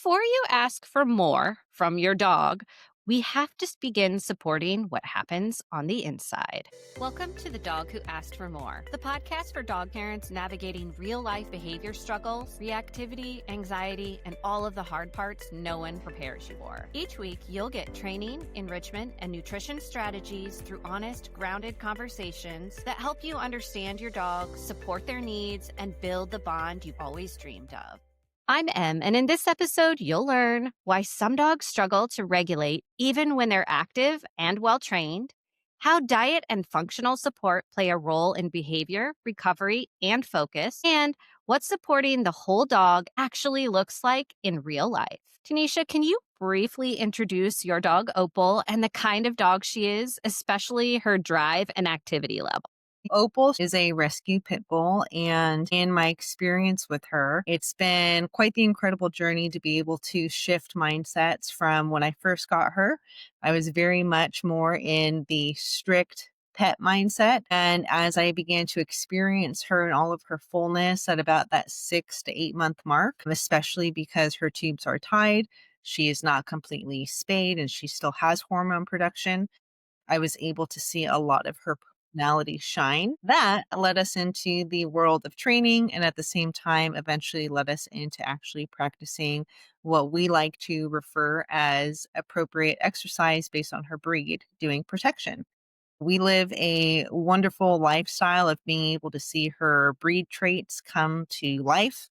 Before you ask for more from your dog, we have to begin supporting what happens on the inside. Welcome to The Dog Who Asked for More, the podcast for dog parents navigating real life behavior struggles, reactivity, anxiety, and all of the hard parts no one prepares you for. Each week, you'll get training, enrichment, and nutrition strategies through honest, grounded conversations that help you understand your dog, support their needs, and build the bond you've always dreamed of. I'm Em, and in this episode, you'll learn why some dogs struggle to regulate even when they're active and well trained, how diet and functional support play a role in behavior, recovery, and focus, and what supporting the whole dog actually looks like in real life. Tanisha, can you briefly introduce your dog, Opal, and the kind of dog she is, especially her drive and activity level? Opal is a rescue pit bull, and in my experience with her, it's been quite the incredible journey to be able to shift mindsets from when I first got her. I was very much more in the strict pet mindset. And as I began to experience her in all of her fullness at about that 6 to 8 month mark, especially because her tubes are tied, she is not completely spayed and she still has hormone production. I was able to see a lot of her personality shine. That led us into the world of training and at the same time eventually led us into actually practicing what we like to refer as appropriate exercise based on her breed, doing protection. We live a wonderful lifestyle of being able to see her breed traits come to life,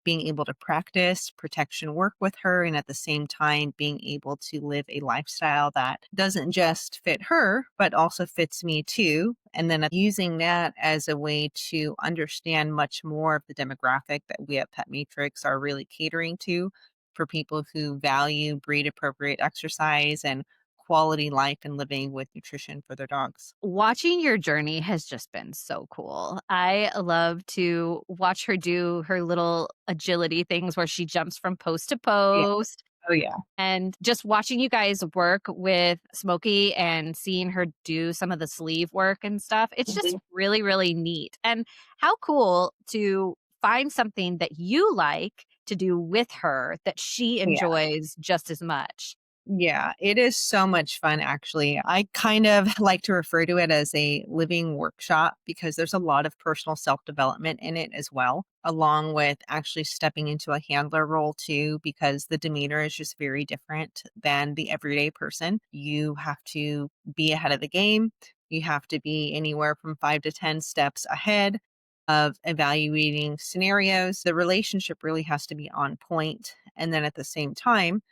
being able to practice protection work with her, and at the same time, being able to live a lifestyle that doesn't just fit her, but also fits me too. And then using that as a way to understand much more of the demographic that we at Pet Matrix are really catering to for people who value breed appropriate exercise and quality life and living with nutrition for their dogs. Watching your journey has just been so cool. I love to watch her do her little agility things where she jumps from post to Yeah. post. Oh, yeah. And just watching you guys work with Smokey and seeing her do some of the sleeve work and stuff, it's just Mhm. really, really neat. And how cool to find something that you like to do with her that she Yeah. enjoys just as much. Yeah, it is so much fun, actually. I kind of like to refer to it as a living workshop because there's a lot of personal self development in it as well, along with actually stepping into a handler role too, because the demeanor is just very different than the everyday person. You have to be ahead of the game, you have to be anywhere from 5 to 10 steps ahead of evaluating scenarios. The relationship really has to be on point. And then at the same time,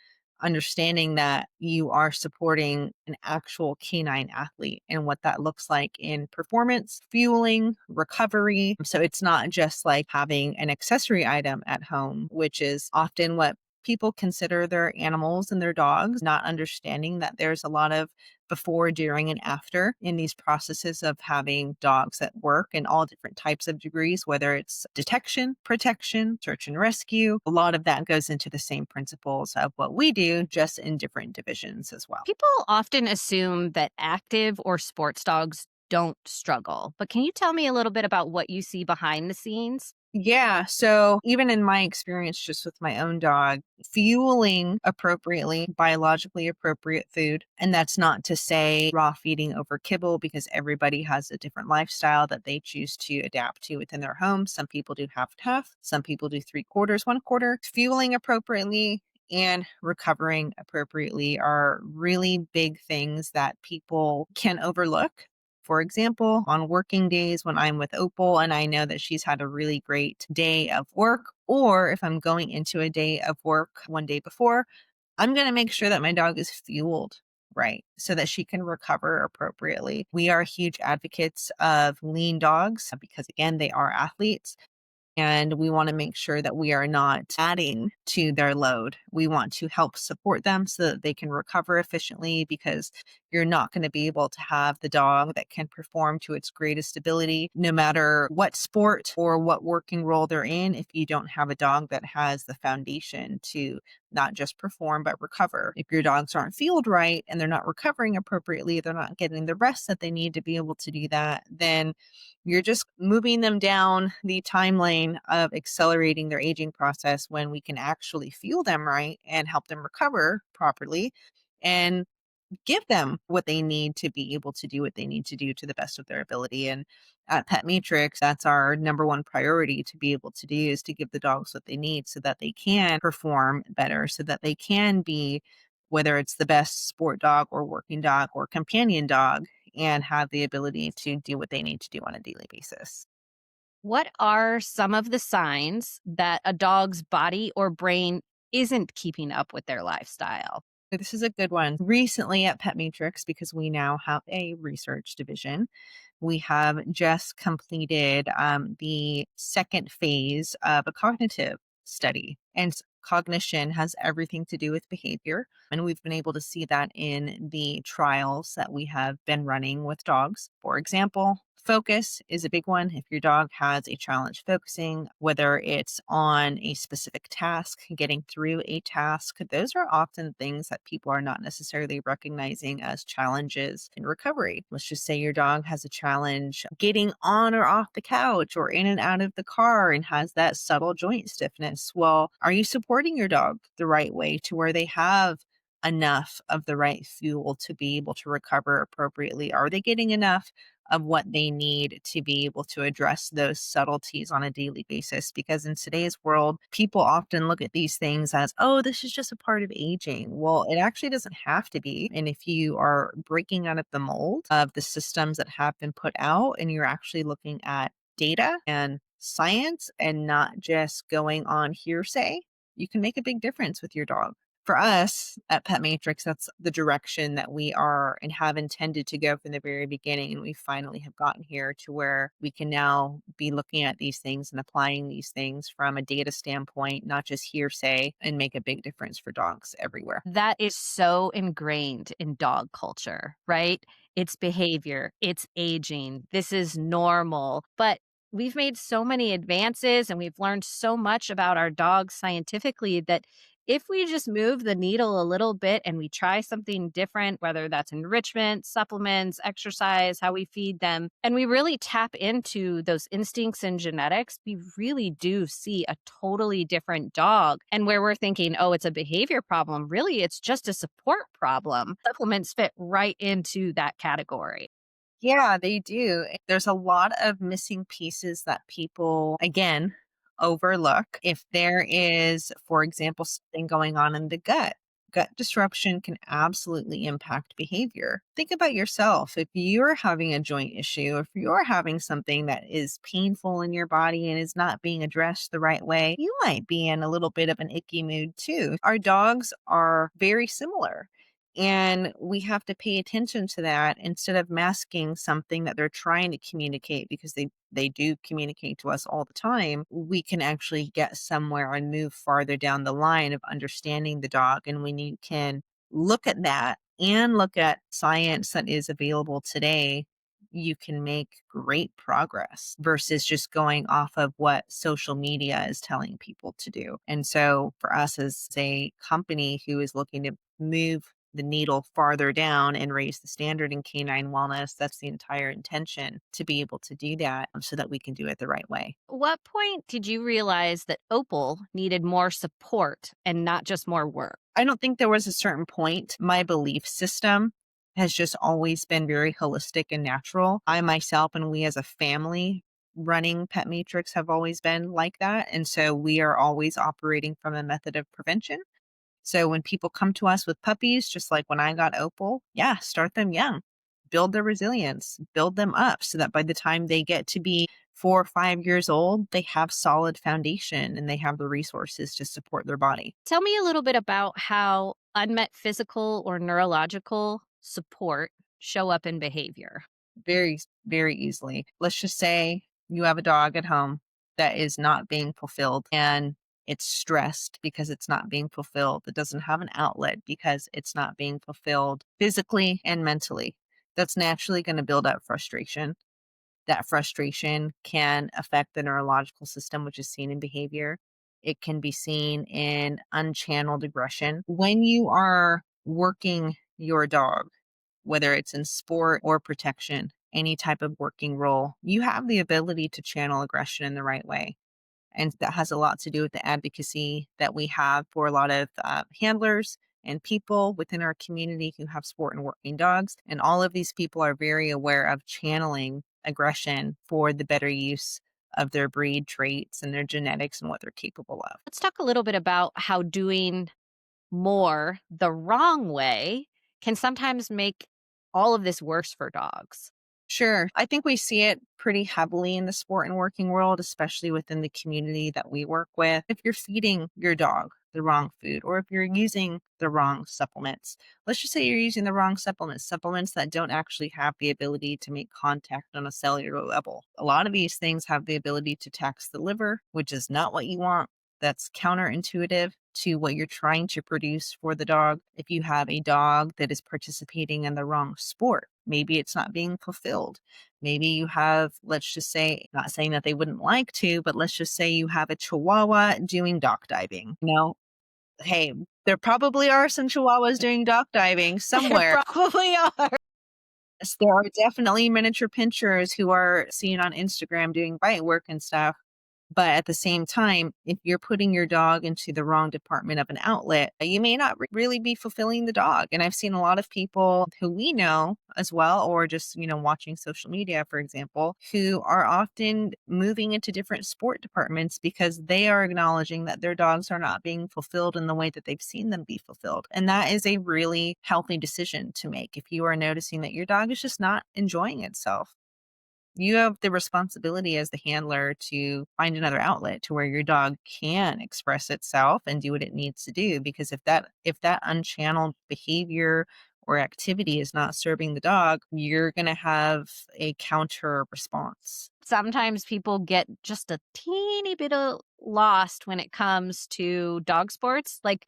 understanding that you are supporting an actual canine athlete and what that looks like in performance, fueling, recovery. So it's not just like having an accessory item at home, which is often what people consider their animals and their dogs, not understanding that there's a lot of before, during, and after in these processes of having dogs at work in all different types of degrees, whether it's detection, protection, search and rescue. A lot of that goes into the same principles of what we do, just in different divisions as well. People often assume that active or sports dogs don't struggle, but can you tell me a little bit about what you see behind the scenes? Yeah. So even in my experience, just with my own dog, fueling appropriately, biologically appropriate food. And that's not to say raw feeding over kibble because everybody has a different lifestyle that they choose to adapt to within their home. Some people do half and half, some people do 3/4, 1/4. Fueling appropriately and recovering appropriately are really big things that people can overlook. For example, on working days when I'm with Opal and I know that she's had a really great day of work, or if I'm going into a day of work one day before, I'm going to make sure that my dog is fueled right so that she can recover appropriately. We are huge advocates of lean dogs because, again, they are athletes. And we want to make sure that we are not adding to their load. We want to help support them so that they can recover efficiently because You're not going to be able to have the dog that can perform to its greatest ability, no matter what sport or what working role they're in, if you don't have a dog that has the foundation to not just perform, but recover. If your dogs aren't fueled right and they're not recovering appropriately, they're not getting the rest that they need to be able to do that, then you're just moving them down the time lane of accelerating their aging process when we can actually fuel them right and help them recover properly and give them what they need to be able to do what they need to do to the best of their ability. And at Pet Matrix, that's our number one priority to be able to do is to give the dogs what they need so that they can perform better, so that they can be, whether it's the best sport dog or working dog or companion dog, and have the ability to do what they need to do on a daily basis. What are some of the signs that a dog's body or brain isn't keeping up with their lifestyle? So this is a good one. Recently at Pet Matrix, because we now have a research division, we have just completed the second phase of a cognitive study. And cognition has everything to do with behavior. And we've been able to see that in the trials that we have been running with dogs. For example, focus is a big one. If your dog has a challenge focusing, whether it's on a specific task, getting through a task, those are often things that people are not necessarily recognizing as challenges in recovery. Let's just say your dog has a challenge getting on or off the couch or in and out of the car and has that subtle joint stiffness. Well, are you supporting your dog the right way to where they have enough of the right fuel to be able to recover appropriately? Are they getting enough of what they need to be able to address those subtleties on a daily basis? Because in today's world, people often look at these things as, oh, this is just a part of aging. Well, it actually doesn't have to be. And if you are breaking out of the mold of the systems that have been put out and you're actually looking at data and science and not just going on hearsay, you can make a big difference with your dog. For us at Pet Matrix, that's the direction that we are and have intended to go from the very beginning. And we finally have gotten here to where we can now be looking at these things and applying these things from a data standpoint, not just hearsay, and make a big difference for dogs everywhere. That is so ingrained in dog culture, right? It's behavior, it's aging, this is normal. But we've made so many advances and we've learned so much about our dogs scientifically that if we just move the needle a little bit and we try something different, whether that's enrichment, supplements, exercise, how we feed them, and we really tap into those instincts and genetics, we really do see a totally different dog. And where we're thinking, oh, it's a behavior problem, really, it's just a support problem. Supplements fit right into that category. Yeah, they do. There's a lot of missing pieces that people, again, overlook. If there is, for example, something going on in the gut, gut disruption can absolutely impact behavior. Think about yourself. If you're having a joint issue, if you're having something that is painful in your body and is not being addressed the right way, you might be in a little bit of an icky mood too. Our dogs are very similar. And we have to pay attention to that instead of masking something that they're trying to communicate because they do communicate to us all the time. We can actually get somewhere and move farther down the line of understanding the dog. And when you can look at that and look at science that is available today, you can make great progress versus just going off of what social media is telling people to do. And so for us as a company who is looking to move the needle farther down and raise the standard in canine wellness. That's the entire intention to be able to do that so that we can do it the right way. What point did you realize that Opal needed more support and not just more work? I don't think there was a certain point. My belief system has just always been very holistic and natural. I myself and we as a family running Pet Matrix have always been like that. And so we are always operating from a method of prevention. So when people come to us with puppies, just like when I got Opal, yeah, start them young, build their resilience, build them up so that by the time they get to be 4 or 5 years old, they have solid foundation and they have the resources to support their body. Tell me a little bit about how unmet physical or neurological support show up in behavior. Very, very easily. Let's just say you have a dog at home that is not being fulfilled and It's stressed because it's not being fulfilled. It doesn't have an outlet because it's not being fulfilled physically and mentally. That's naturally going to build up frustration. That frustration can affect the neurological system, which is seen in behavior. It can be seen in unchanneled aggression. When you are working your dog, whether it's in sport or protection, any type of working role, you have the ability to channel aggression in the right way. And that has a lot to do with the advocacy that we have for a lot of handlers and people within our community who have sport and working dogs. And all of these people are very aware of channeling aggression for the better use of their breed traits and their genetics and what they're capable of. Let's talk a little bit about how doing more the wrong way can sometimes make all of this worse for dogs. Sure. I think we see it pretty heavily in the sport and working world, especially within the community that we work with. If you're feeding your dog the wrong food, or if you're using the wrong supplements, let's just say you're using the wrong supplements, supplements that don't actually have the ability to make contact on a cellular level. A lot of these things have the ability to tax the liver, which is not what you want. That's counterintuitive to what you're trying to produce for the dog. If you have a dog that is participating in the wrong sport, maybe it's not being fulfilled. Maybe you have, let's just say, not saying that they wouldn't like to, but let's just say you have a Chihuahua doing dock diving. Hey, there probably are some Chihuahuas doing dock diving There somewhere. probably are. Yes, there are definitely miniature pinchers who are seen on Instagram doing bite work and stuff. But at the same time, if you're putting your dog into the wrong department of an outlet, you may not really be fulfilling the dog. And I've seen a lot of people who we know as well, or just, watching social media, for example, who are often moving into different sport departments because they are acknowledging that their dogs are not being fulfilled in the way that they've seen them be fulfilled. And that is a really healthy decision to make if you are noticing that your dog is just not enjoying itself. You have the responsibility as the handler to find another outlet to where your dog can express itself and do what it needs to do, because if that unchanneled behavior or activity is not serving the dog, you're going to have a counter response. Sometimes people get just a teeny bit of lost when it comes to dog sports. Like,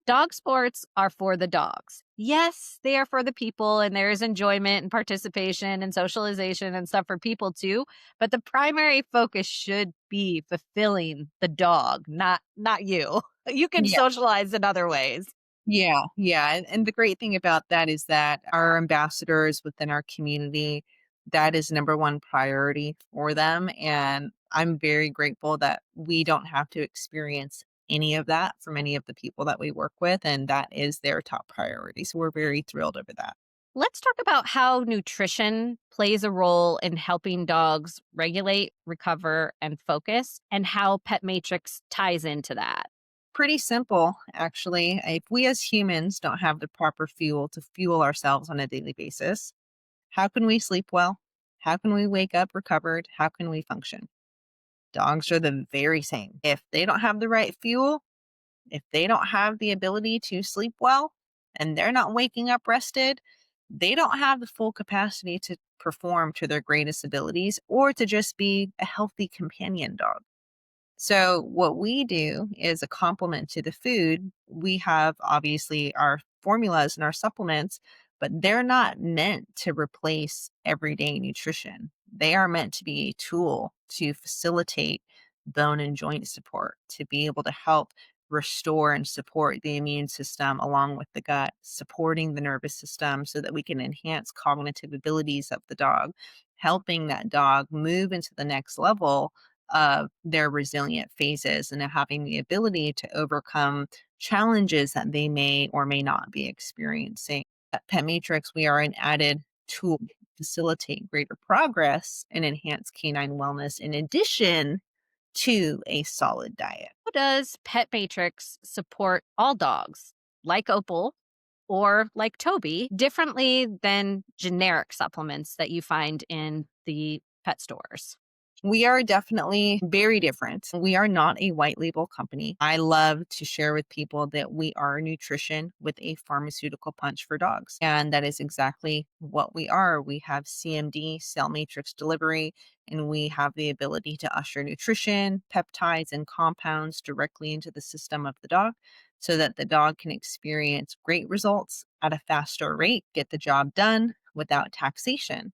dog sports are for the dogs. Yes, they are for the people, and there is enjoyment and participation and socialization and stuff for people too. But the primary focus should be fulfilling the dog, not you. You can socialize in other ways. Yeah, yeah. And the great thing about that is that our ambassadors within our community, that is number one priority for them. And I'm very grateful that we don't have to experience any of that from any of the people that we work with. And that is their top priority. So we're very thrilled over that. Let's talk about how nutrition plays a role in helping dogs regulate, recover, and focus, and how Pet Matrix ties into that. Pretty simple, actually. If we as humans don't have the proper fuel to fuel ourselves on a daily basis, how can we sleep well? How can we wake up recovered? How can we function? Dogs are the very same. If they don't have the right fuel, if they don't have the ability to sleep well, and they're not waking up rested, they don't have the full capacity to perform to their greatest abilities or to just be a healthy companion dog. So, what we do is a complement to the food. We have obviously our formulas and our supplements, but they're not meant to replace everyday nutrition. They are meant to be a tool to facilitate bone and joint support, to be able to help restore and support the immune system along with the gut, supporting the nervous system so that we can enhance cognitive abilities of the dog, helping that dog move into the next level of their resilient phases and having the ability to overcome challenges that they may or may not be experiencing. At Pet Matrix, we are an added tool to facilitate greater progress and enhance canine wellness in addition to a solid diet. How does Pet Matrix support all dogs, like Opal or like Toby, differently than generic supplements that you find in the pet stores? We are definitely very different. We are not a white label company. I love to share with people that we are nutrition with a pharmaceutical punch for dogs. And that is exactly what we are. We have CMD, cell matrix delivery, and we have the ability to usher nutrition, peptides, and compounds directly into the system of the dog so that the dog can experience great results at a faster rate, get the job done without taxation.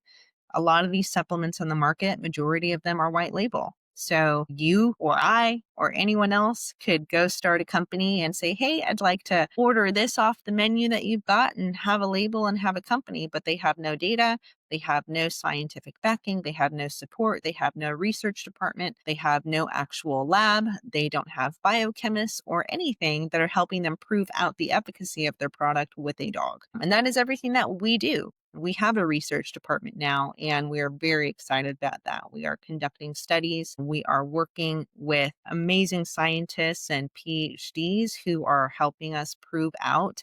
A lot of these supplements on the market, majority of them are white label. So you or I or anyone else could go start a company and say, hey, I'd like to order this off the menu that you've got and have a label and have a company, but they have no data. They have no scientific backing. They have no support. They have no research department. They have no actual lab. They don't have biochemists or anything that are helping them prove out the efficacy of their product with a dog. And that is everything that we do. We have a research department now, and we are very excited about that. We are conducting studies. We are working with amazing scientists and PhDs who are helping us prove out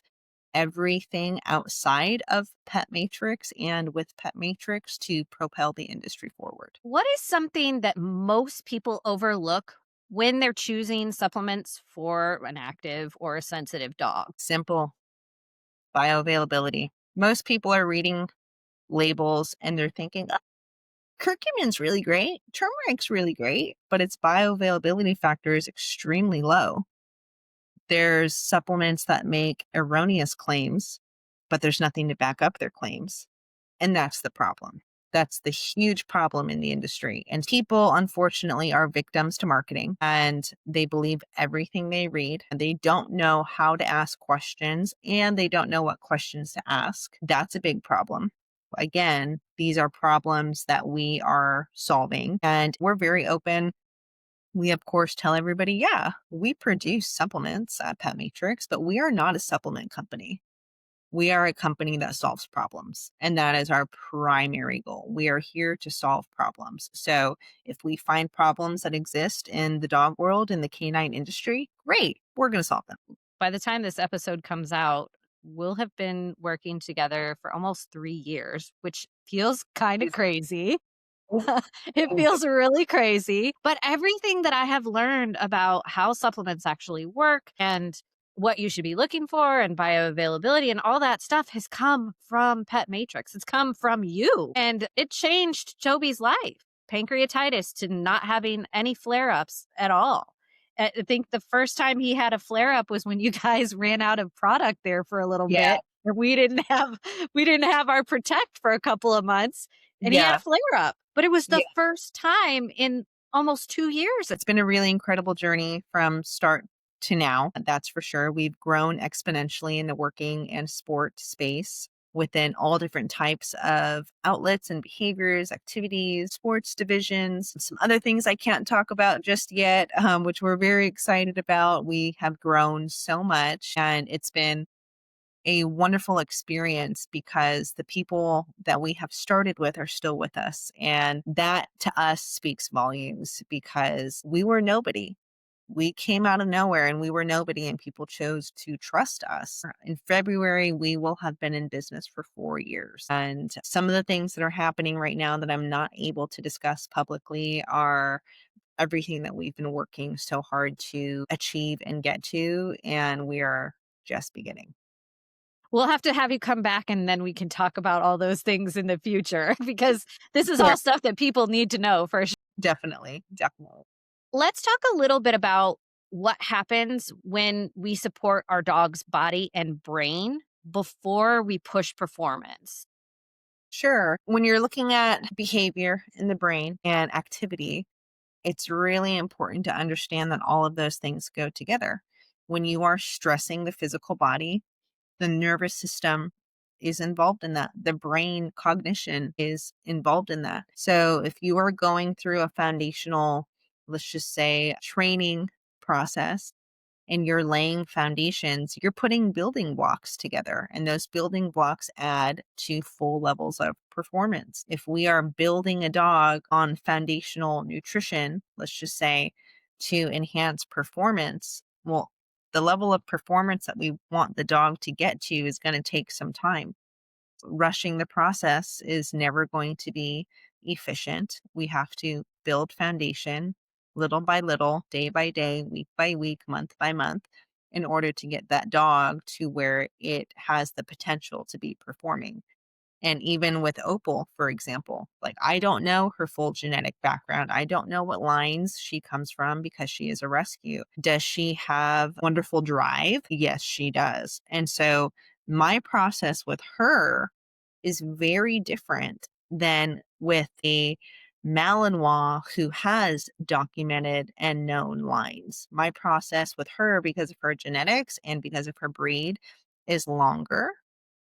everything outside of Pet Matrix and with Pet Matrix to propel the industry forward. What is something that most people overlook when they're choosing supplements for an active or a sensitive dog? Simple bioavailability. Most people are reading labels and they're thinking, "Oh, curcumin's really great, turmeric's really great, but its bioavailability factor is extremely low." There's supplements that make erroneous claims, but there's nothing to back up their claims. And that's the problem. That's the huge problem in the industry. And people, unfortunately, are victims to marketing and they believe everything they read. And they don't know how to ask questions and they don't know what questions to ask. That's a big problem. Again, these are problems that we are solving and we're very open. We, of course, tell everybody, yeah, we produce supplements at Pet Matrix, but we are not a supplement company. We are a company that solves problems, and that is our primary goal. We are here to solve problems. So if we find problems that exist in the dog world, in the canine industry, great, we're going to solve them. By the time this episode comes out, we'll have been working together for almost 3 years, which feels kind of It's crazy. It feels really crazy. But everything that I have learned about how supplements actually work and what you should be looking for and bioavailability and all that stuff has come from Pet Matrix. It's come from you. And it changed Toby's life. Pancreatitis to not having any flare ups at all. I think the first time he had a flare up was when you guys ran out of product there for a little Yeah, bit. And we didn't have our protect for a couple of months and he had a yeah, flare up, but it was the yeah. first time in almost 2 years. It's been a really incredible journey from start to now. That's for sure. We've grown exponentially in the working and sport space within all different types of outlets and behaviors, activities, sports divisions, some other things I can't talk about just yet, which we're very excited about. We have grown so much and it's been a wonderful experience because the people that we have started with are still with us. And that to us speaks volumes because we were nobody. We came out of nowhere and we were nobody, and people chose to trust us. In February, we will have been in business for 4 years. And some of the things that are happening right now that I'm not able to discuss publicly are everything that we've been working so hard to achieve and get to. And we are just beginning. We'll have to have you come back and then we can talk about all those things in the future because this is Sure. all stuff that people need to know for sure. Definitely. Definitely. Let's talk a little bit about what happens when we support our dog's body and brain before we push performance. Sure. When you're looking at behavior in the brain and activity, it's really important to understand that all of those things go together. When you are stressing the physical body, the nervous system is involved in that. The brain cognition is involved in that. So if you are going through a foundational, let's just say, training process, and you're laying foundations, you're putting building blocks together, and those building blocks add to full levels of performance. If we are building a dog on foundational nutrition, let's just say, to enhance performance, well, the level of performance that we want the dog to get to is going to take some time. Rushing the process is never going to be efficient. We have to build foundation little by little, day by day, week by week, month by month, in order to get that dog to where it has the potential to be performing. And even with Opal, for example, like I don't know her full genetic background. I don't know what lines she comes from because she is a rescue. Does she have wonderful drive? Yes, she does. And so my process with her is very different than with a Malinois who has documented and known lines. My process with her, because of her genetics and because of her breed, is longer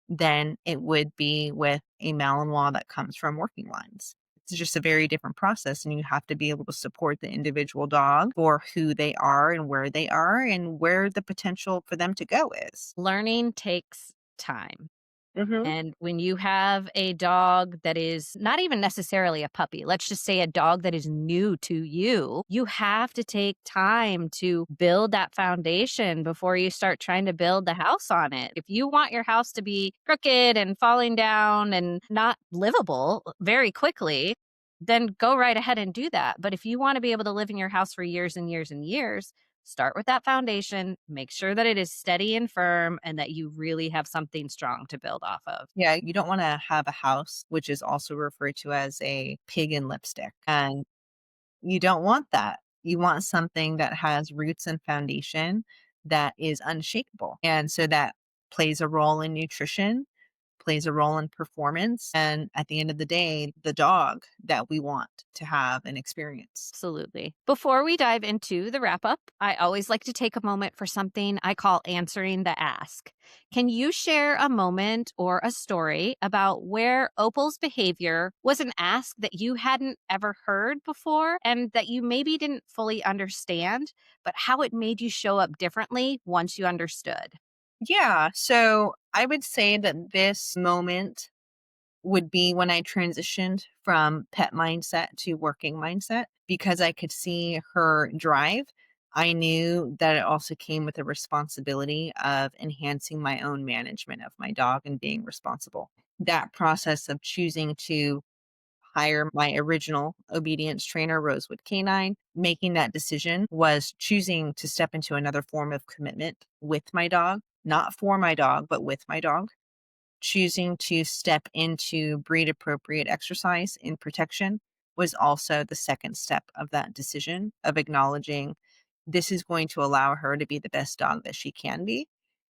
than it would be with a Malinois that comes from working lines. It's just a very different process, and you have to be able to support the individual dog for who they are and where the potential for them to go is. Learning takes time. Mhm. And when you have a dog that is not even necessarily a puppy, let's just say a dog that is new to you, you have to take time to build that foundation before you start trying to build the house on it. If you want your house to be crooked and falling down and not livable very quickly, then go right ahead and do that. But if you want to be able to live in your house for years and years and years, start with that foundation, make sure that it is steady and firm and that you really have something strong to build off of. Yeah, you don't wanna have a house, which is also referred to as a pig in lipstick, and you don't want that. You want something that has roots and foundation that is unshakable, and so that plays a role in nutrition, plays a role in performance, and at the end of the day, the dog that we want to have an experience. Absolutely. Before we dive into the wrap up, I always like to take a moment for something I call answering the ask. Can you share a moment or a story about where Opal's behavior was an ask that you hadn't ever heard before and that you maybe didn't fully understand, but how it made you show up differently once you understood? Yeah, so I would say that this moment would be when I transitioned from pet mindset to working mindset because I could see her drive. I knew that it also came with a responsibility of enhancing my own management of my dog and being responsible. That process of choosing to hire my original obedience trainer, Rosewood Canine, making that decision was choosing to step into another form of commitment with my dog, not for my dog, but with my dog. Choosing to step into breed appropriate exercise in protection was also the second step of that decision of acknowledging this is going to allow her to be the best dog that she can be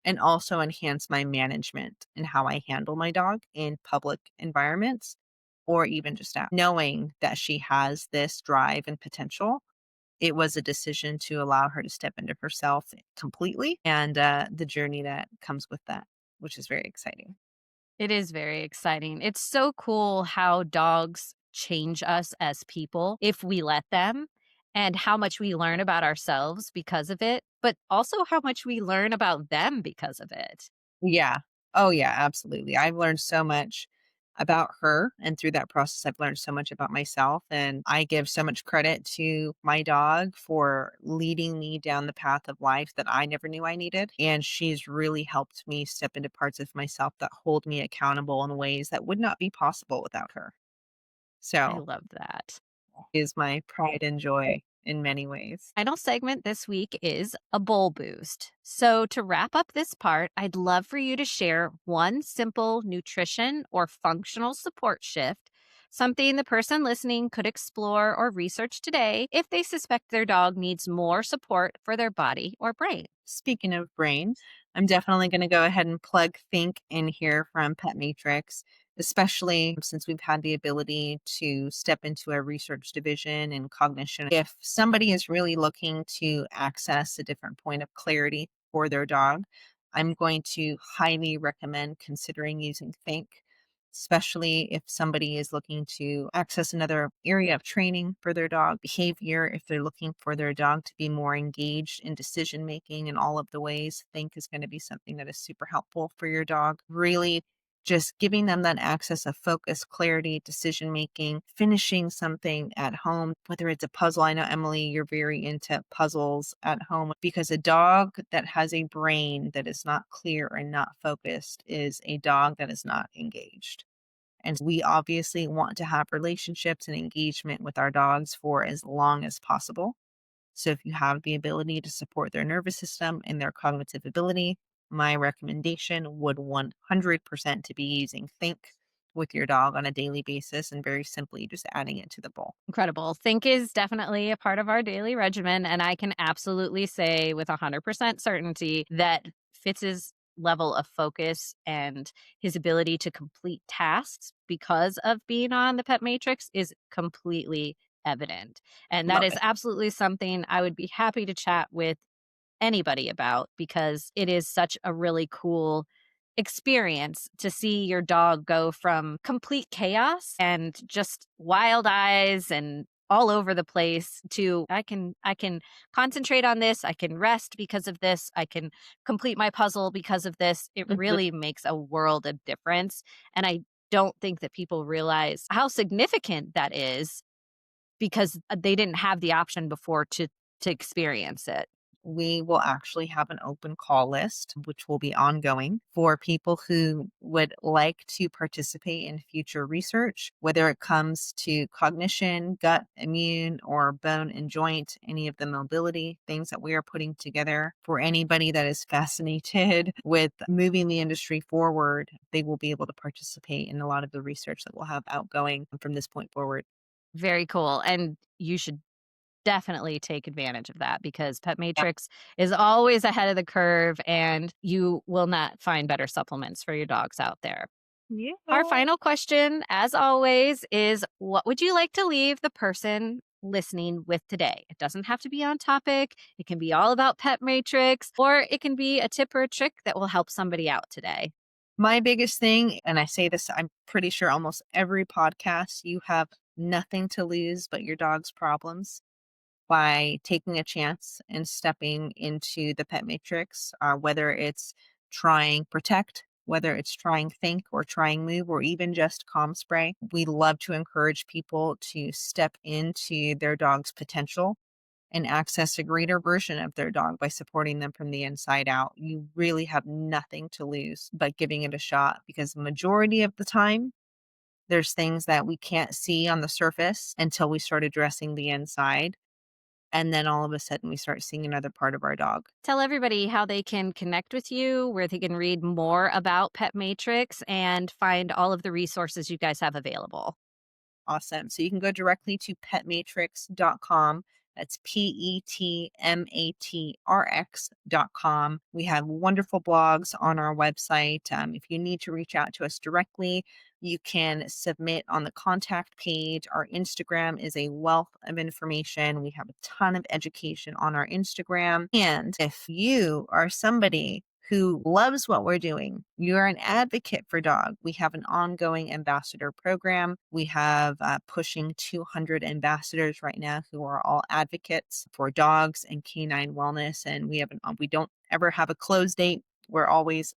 and also enhance my management and how I handle my dog in public environments or even just out. Knowing that she has this drive and potential, it was a decision to allow her to step into herself completely and the journey that comes with that, which is very exciting. It is very exciting. It's so cool how dogs change us as people if we let them, and how much we learn about ourselves because of it, but also how much we learn about them because of it. Yeah. Oh, yeah, absolutely. I've learned so much about her, and through that process, I've learned so much about myself, and I give so much credit to my dog for leading me down the path of life that I never knew I needed, and she's really helped me step into parts of myself that hold me accountable in ways that would not be possible without her. I So, love that. is my pride and joy in many ways. Final segment this week is a bowl boost. So, to wrap up this part, I'd love for you to share one simple nutrition or functional support shift, something the person listening could explore or research today if they suspect their dog needs more support for their body or brain. Speaking of brain, I'm definitely going to go ahead and plug Think in here from Pet Matrix, especially since we've had the ability to step into a research division in cognition. If somebody is really looking to access a different point of clarity for their dog, I'm going to highly recommend considering using Think. Especially if somebody is looking to access another area of training for their dog behavior, if they're looking for their dog to be more engaged in decision making in all of the ways, Think is going to be something that is super helpful for your dog. Really just giving them that access of focus, clarity, decision making, finishing something at home, whether it's a puzzle. I know, Emily, you're very into puzzles at home because a dog that has a brain that is not clear and not focused is a dog that is not engaged. And we obviously want to have relationships and engagement with our dogs for as long as possible. So if you have the ability to support their nervous system and their cognitive ability, my recommendation would 100% to be using Think with your dog on a daily basis and very simply just adding it to the bowl. Incredible. Think is definitely a part of our daily regimen. And I can absolutely say with 100% certainty that Fitz's level of focus and his ability to complete tasks because of being on the Pet Matrix is completely evident. And that Love is it. absolutely something I would be happy to chat with anybody about because it is such a really cool experience to see your dog go from complete chaos and just wild eyes and all over the place to I can concentrate on this, I can rest because of this, I can complete my puzzle because of this. It Mhm. really makes a world of difference, and I don't think that people realize how significant that is because they didn't have the option before to experience it. We will actually have an open call list, which will be ongoing for people who would like to participate in future research, whether it comes to cognition, gut, immune, or bone and joint, any of the mobility things that we are putting together. For anybody that is fascinated with moving the industry forward, they will be able to participate in a lot of the research that we'll have outgoing from this point forward. Very cool, and you should definitely take advantage of that because Pet Matrix is always ahead of the curve and you will not find better supplements for your dogs out there. Yeah. Our final question, as always, is what would you like to leave the person listening with today? It doesn't have to be on topic. It can be all about Pet Matrix, or it can be a tip or a trick that will help somebody out today. My biggest thing, and I say this, I'm pretty sure almost every podcast, you have nothing to lose but your dog's problems by taking a chance and stepping into the pet matrix, whether it's trying protect, whether it's trying think or trying move, or even just calm spray. We love to encourage people to step into their dog's potential and access a greater version of their dog by supporting them from the inside out. You really have nothing to lose but giving it a shot because the majority of the time, there's things that we can't see on the surface until we start addressing the inside. And then all of a sudden, we start seeing another part of our dog. Tell everybody how they can connect with you, where they can read more about Pet Matrix and find all of the resources you guys have available. Awesome. So you can go directly to petmatrix.com. That's petmatrx.com. We have wonderful blogs on our website. If you need to reach out to us directly, you can submit on the contact page. Our Instagram is a wealth of information. We have a ton of education on our Instagram. And if you are somebody who loves what we're doing, you're an advocate for dog, we have an ongoing ambassador program. We have pushing 200 ambassadors right now who are all advocates for dogs and canine wellness. And we don't ever have a close date. We're always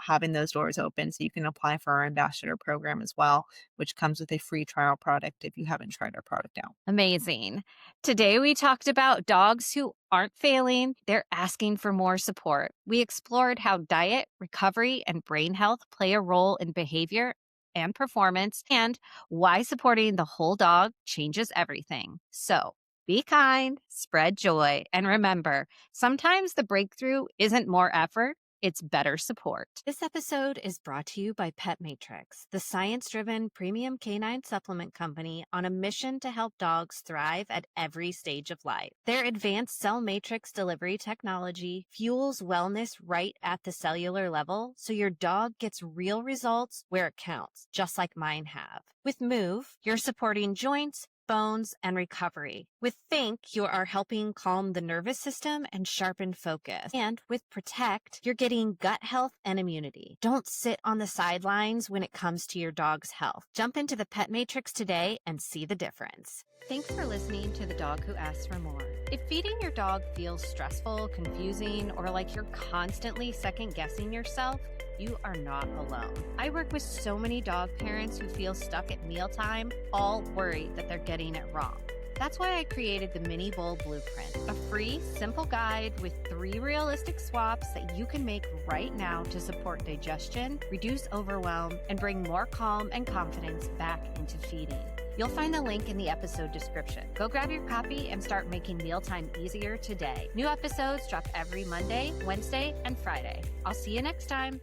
having those doors open. So you can apply for our ambassador program as well, which comes with a free trial product if you haven't tried our product out. Amazing. Today we talked about dogs who aren't failing, they're asking for more support. We explored how diet, recovery, and brain health play a role in behavior and performance, and why supporting the whole dog changes everything. So, be kind, spread joy, and remember, sometimes the breakthrough isn't more effort, it's better support. This episode is brought to you by Pet Matrix, the science-driven premium canine supplement company on a mission to help dogs thrive at every stage of life. Their advanced cell matrix delivery technology fuels wellness right at the cellular level, so your dog gets real results where it counts, just like mine have. With Move, you're supporting joints, bones, and recovery. With Think, you are helping calm the nervous system and sharpen focus. And with Protect, you're getting gut health and immunity. Don't sit on the sidelines when it comes to your dog's health. Jump into the Pet Matrix today and see the difference. Thanks for listening to The Dog Who Asks for More. If feeding your dog feels stressful, confusing, or like you're constantly second-guessing yourself, you are not alone. I work with so many dog parents who feel stuck at mealtime, all worried that they're getting it wrong. That's why I created the Mini Bowl Blueprint, a free, simple guide with 3 realistic swaps that you can make right now to support digestion, reduce overwhelm, and bring more calm and confidence back into feeding. You'll find the link in the episode description. Go grab your copy and start making mealtime easier today. New episodes drop every Monday, Wednesday, and Friday. I'll see you next time.